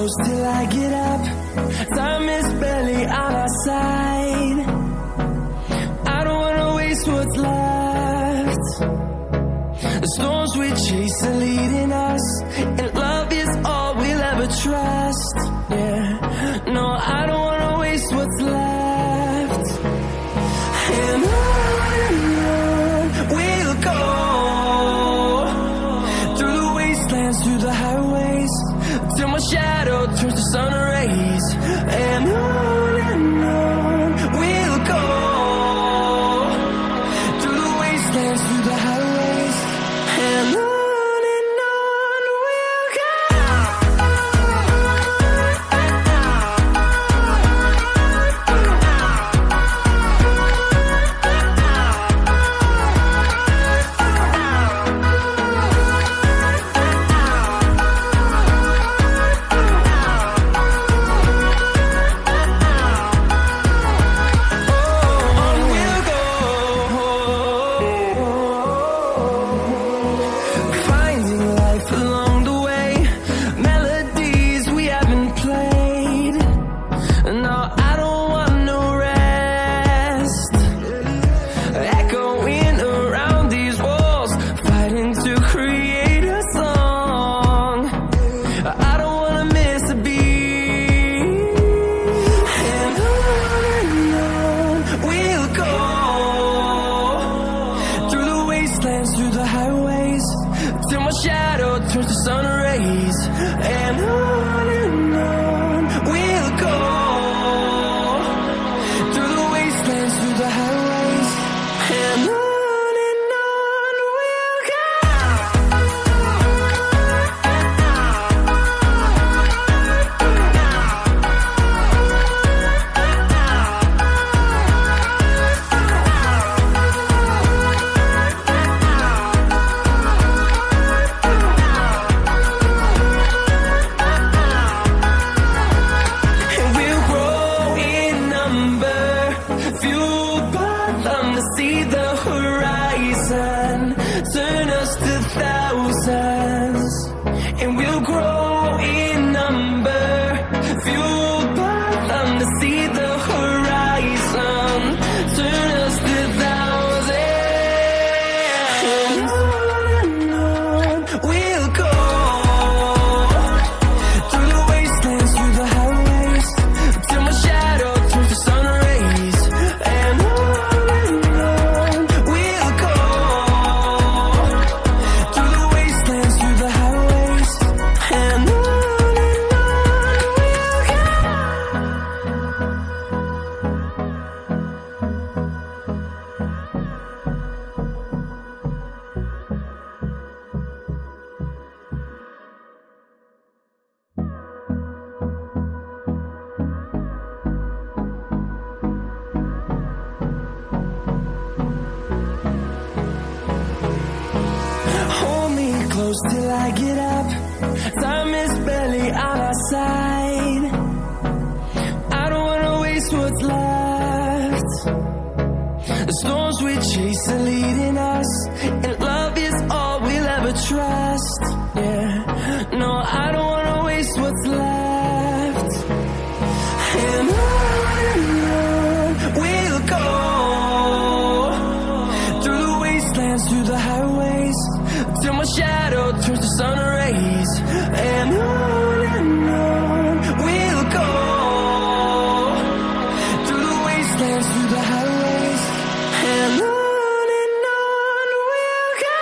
close till I get up. Time is barely on our side. I don't wanna waste what's left. The storms we chase are leading us, and love is all we'll ever trust. Yeah, no, I don't wanna waste what's left. And on we'll go, through the wastelands, through the highways, till my shadow turns to sun rays. And on we'll go, through the wastelands, through the highways, and on we'll go. Through the highways, till my shadow turns to sun rays. And on we'll go, through the wastelands, through the highways, and on we'll go. See the horizon, turn us to thousands, and we'll grow in number, fueled by them to see the horizon, turn us to thousands. And on we'll go, through the wastelands, through the highways, till my shadow turns to sun rays. And close till I get up. Time is barely on our side. I don't wanna waste what's left. The storms we chase are leading us, and love is all we'll ever trust. Yeah, no, I don't wanna waste what's left. And on we'll go, through the wastelands, through the highways, till my shadow turns to sun rays. And on we'll go, through the wastelands, through the highways, and on we'll go.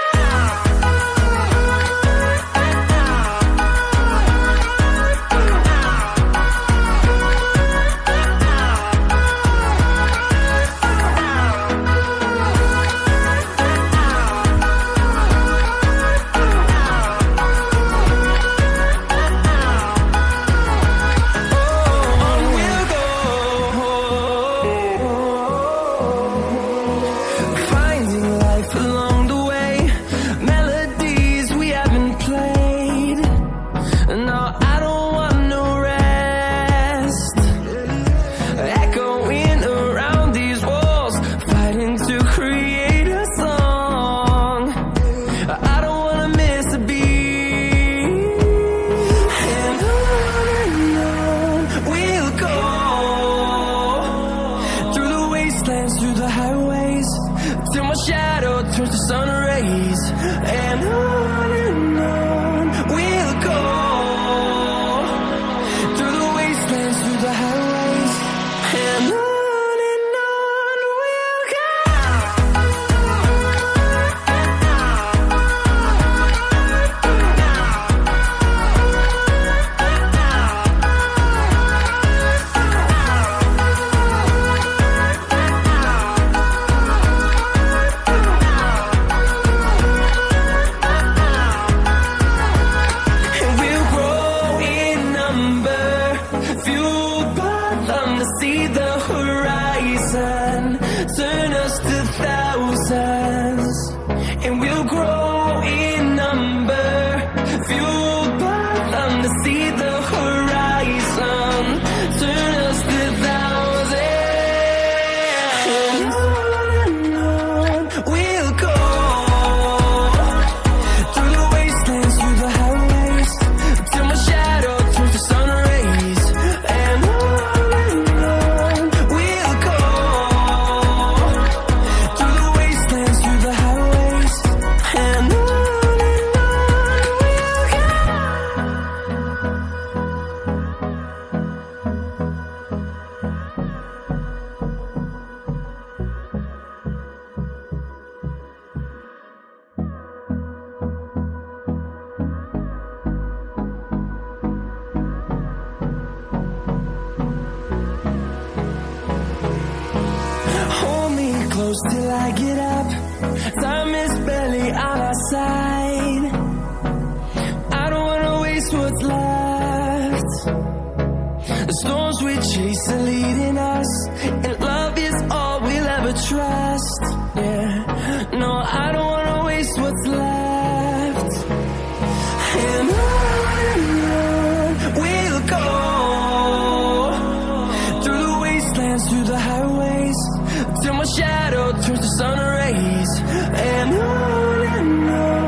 and on we'll go, through the wastelands, through the highways, and on we'll go. See the horizon, turn us to thousands, and we'll grow in number, fueled by them to see the horizon, turn us to thousands, and on we'll go, through the wastelands, through the highways, till my shadow turns to sun rays, and on close till I get up. Time is barely on our side. I don't wanna waste what's left. The storms we chase are leading us, and love is all we'll ever trust. Yeah, no, I don't wanna waste what's left. And on we'll go, through the wastelands, through the highways, till my shadow turns to sun rays, and on